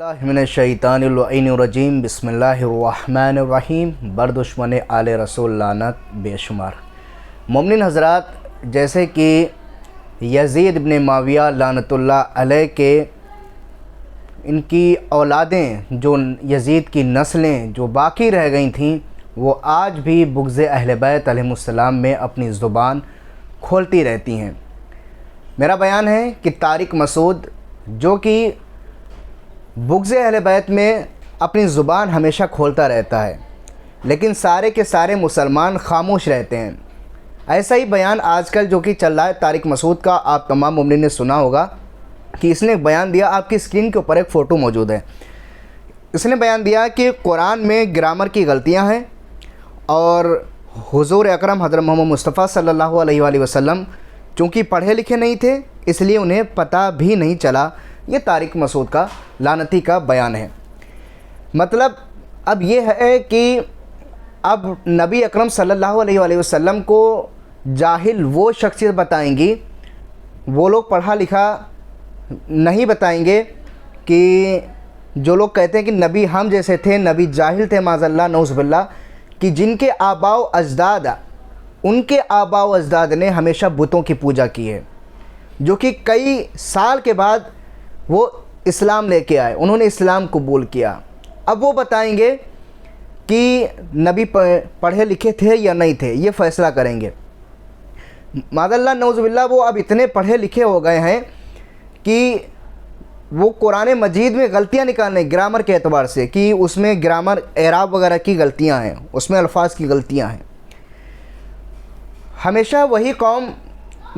मिनश्शैतानिर्रजीम बिस्मिल्लाहिर्रहमानिर्रहीम। बरदुश्मन आले रसूल लानत बेशुमार। मोमिन हज़रात, जैसे कि यज़ीद इब्न मुआविया लानतुल्लाह अलैह के इनकी औलादें, जो यज़ीद की नस्लें जो बाकी रह गई थीं, वो आज भी बुग़्ज़ अहले बैत अलैहिमुस्सलाम में अपनी ज़ुबान खोलती रहती हैं। मेरा बयान है कि तारिक मसूद, जो कि बुग़्ज़ अहले बैत में अपनी ज़ुबान हमेशा खोलता रहता है, लेकिन सारे के सारे मुसलमान खामोश रहते हैं। ऐसा ही बयान आजकल जो कि चल रहा है तारिक मसूद का, आप तमाम मुमिनीन ने सुना होगा कि इसने एक बयान दिया। आपकी स्क्रीन के ऊपर एक फ़ोटो मौजूद है। इसने बयान दिया कि कुरान में ग्रामर की गलतियां हैं और हुज़ूर अकरम हज़रत मोहम्मद मुस्तफ़ा सल्लल्लाहु अलैहि वसल्लम चूँकि पढ़े लिखे नहीं थे, इसलिए उन्हें पता भी नहीं चला। ये तारिक मसूद का लानती का बयान है। मतलब अब ये है कि अब नबी अकरम सल्लल्लाहु अलैहि वसल्लम को जाहिल वो शख्सियत बताएंगी, वो लोग पढ़ा लिखा नहीं बताएंगे कि जो लोग कहते हैं कि नबी हम जैसे थे, नबी जाहिल थे माज़अल्लाह नौज़ुबिल्लाह, कि जिनके आबाओ अजदाद, उनके आबाओ अजदाद ने हमेशा बुतों की पूजा की है, जो कि कई साल के बाद वो इस्लाम लेके आए, उन्होंने इस्लाम कबूल किया। अब वो बताएंगे कि नबी पढ़े लिखे थे या नहीं थे, ये फ़ैसला करेंगे। माज़अल्लाह नौज़ुबिल्लाह वो अब इतने पढ़े लिखे हो गए हैं कि वो कुरान मजीद में गलतियाँ निकालने ग्रामर के एतबार से, कि उसमें ग्रामर एराब वगैरह की गलतियाँ हैं, उसमें अल्फाज की गलतियाँ हैं। हमेशा वही कौम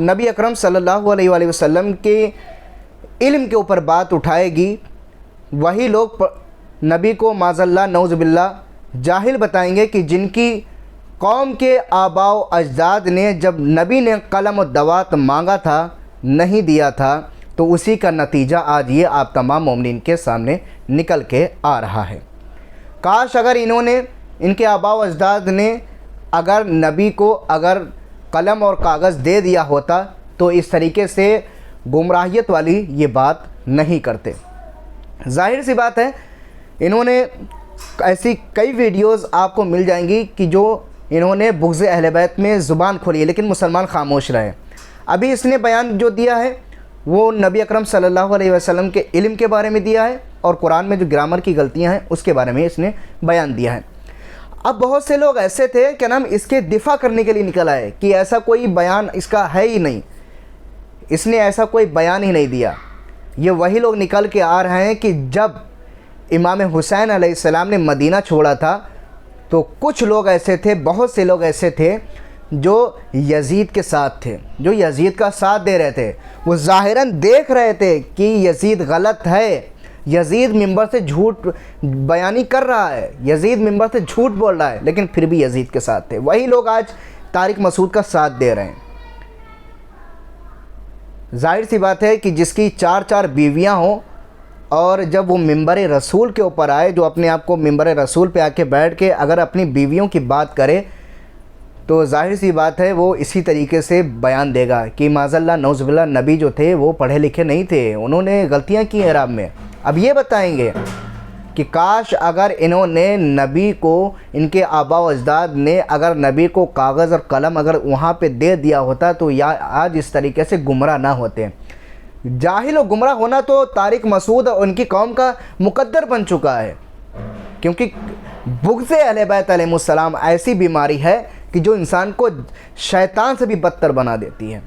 नबी अकरम सल्लल्लाहु अलैहि वसल्लम के इल्म के ऊपर बात उठाएगी, वही लोग नबी को माज़अल्लाह नौज़ुबिल्लाह जाहिल बताएंगे कि जिनकी कौम के आबाओ अजदाद ने जब नबी ने कलम और दवात मांगा था, नहीं दिया था, तो उसी का नतीजा आज ये आप तमाम मोमिनीन के सामने निकल के आ रहा है। काश अगर इन्होंने, इनके आबाओ अजदाद ने अगर नबी को अगर कलम और कागज़ दे दिया होता, तो इस तरीके से गुमराहियत वाली ये बात नहीं करते। जाहिर सी बात है, इन्होंने ऐसी कई वीडियोज़ आपको मिल जाएंगी कि जो इन्होंने बुग़्ज़ अहले बैत में ज़ुबान खोली है, लेकिन मुसलमान खामोश रहे। अभी इसने बयान जो दिया है वो नबी अकरम सल्लल्लाहु अलैहि वसल्लम के इल्म के बारे में दिया है, और कुरान में जो ग्रामर की गलतियां हैं उसके बारे में इसने बयान दिया है। अब बहुत से लोग ऐसे थे क्या नाम, इसके दिफ़ा करने के लिए निकल आए कि ऐसा कोई बयान इसका है ही नहीं, इसने ऐसा कोई बयान ही नहीं दिया। ये वही लोग निकल के आ रहे हैं कि जब इमाम हुसैन अलैहिस्सलाम ने मदीना छोड़ा था, तो कुछ लोग ऐसे थे, बहुत से लोग ऐसे थे जो यज़ीद के साथ थे, जो यज़ीद का साथ दे रहे थे। वो ज़ाहिरन देख रहे थे कि यज़ीद गलत है, यज़ीद मिंबर से झूठ बयानी कर रहा है, यज़ीद मिंबर से झूठ बोल रहा है, लेकिन फिर भी यज़ीद के साथ थे। वही लोग आज तारिक मसूद का साथ दे रहे हैं। जाहिर सी बात है कि जिसकी 4-4 बीवियां हों, और जब वो मिंबर रसूल के ऊपर आए, जो अपने आप को मिंबर रसूल पे आके बैठ के अगर अपनी बीवियों की बात करे, तो जाहिर सी बात है वो इसी तरीके से बयान देगा कि माज़अल्लाह नौज़ुबिल्लाह नबी जो थे वो पढ़े लिखे नहीं थे, उन्होंने गलतियां की एराब में। अब ये बताएंगे कि काश अगर इन्होंने नबी को, इनके आबाओ अजदाद ने अगर नबी को कागज़ और कलम अगर वहाँ पे दे दिया होता, तो या आज इस तरीके से गुमराह ना होते। जाहिल और गुमराह होना तो तारिक मसूद और उनकी कौम का मुकद्दर बन चुका है, क्योंकि बुग़्ज़ अहले बैत अलैहिमुस्सलाम ऐसी बीमारी है कि जो इंसान को शैतान से भी बदतर बना देती है।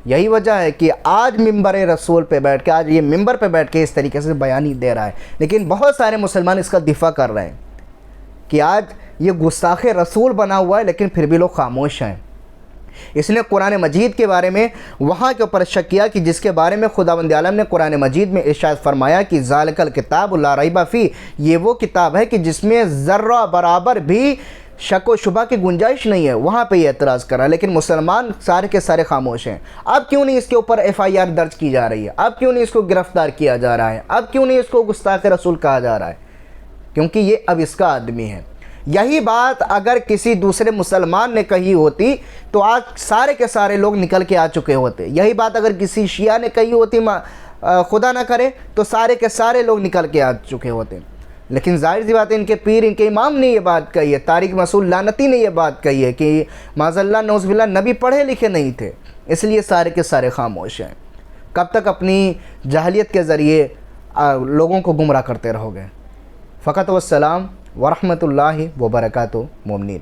यही वजह है कि आज मिंबर रसूल पे बैठ के, आज ये मिंबर पे बैठ के इस तरीके से बयानी दे रहा है, लेकिन बहुत सारे मुसलमान इसका दिफ़ा कर रहे हैं कि आज ये गुस्ताख़ रसूल बना हुआ है, लेकिन फिर भी लोग खामोश हैं। इसने कुरान मजीद के बारे में वहाँ के ऊपर शक किया कि जिसके बारे में खुदावंद आलम ने कुरान मजीद में इरशाद फरमाया कि ज़ालिकल किताब ला रैब फ़ी, ये वो किताब है कि जिसमें ज़र्रा बराबर भी शक व शुबा की गुंजाइश नहीं है। वहाँ पे ये एतराज़ करा, लेकिन मुसलमान सारे के सारे खामोश हैं। अब क्यों नहीं इसके ऊपर FIR दर्ज की जा रही है? अब क्यों नहीं इसको गिरफ़्तार किया जा रहा है? अब क्यों नहीं इसको गुस्ताख़ रसूल कहा जा रहा है? क्योंकि ये अब इसका आदमी है। यही बात अगर किसी दूसरे मुसलमान ने कही होती तो आज सारे के सारे लोग निकल के आ चुके होते। यही बात अगर किसी शिया ने कही होती, खुदा ना करे तो सारे के सारे लोग निकल के आ चुके होते। लेकिन जाहिर सी बात है इनके पीर, इनके इमाम ने ये बात कही है, तारिक मसूद लानती ने ये बात कही है कि माज़ल्लाह नौज़ुबिल्लाह नबी पढ़े लिखे नहीं थे, इसलिए सारे के सारे खामोश हैं। कब तक अपनी जाहलियत के ज़रिए लोगों को गुमराह करते रहोगे। फ़क़त वस्सलाम व रहमतुल्लाहि व बरकातुहू मोमिनीन।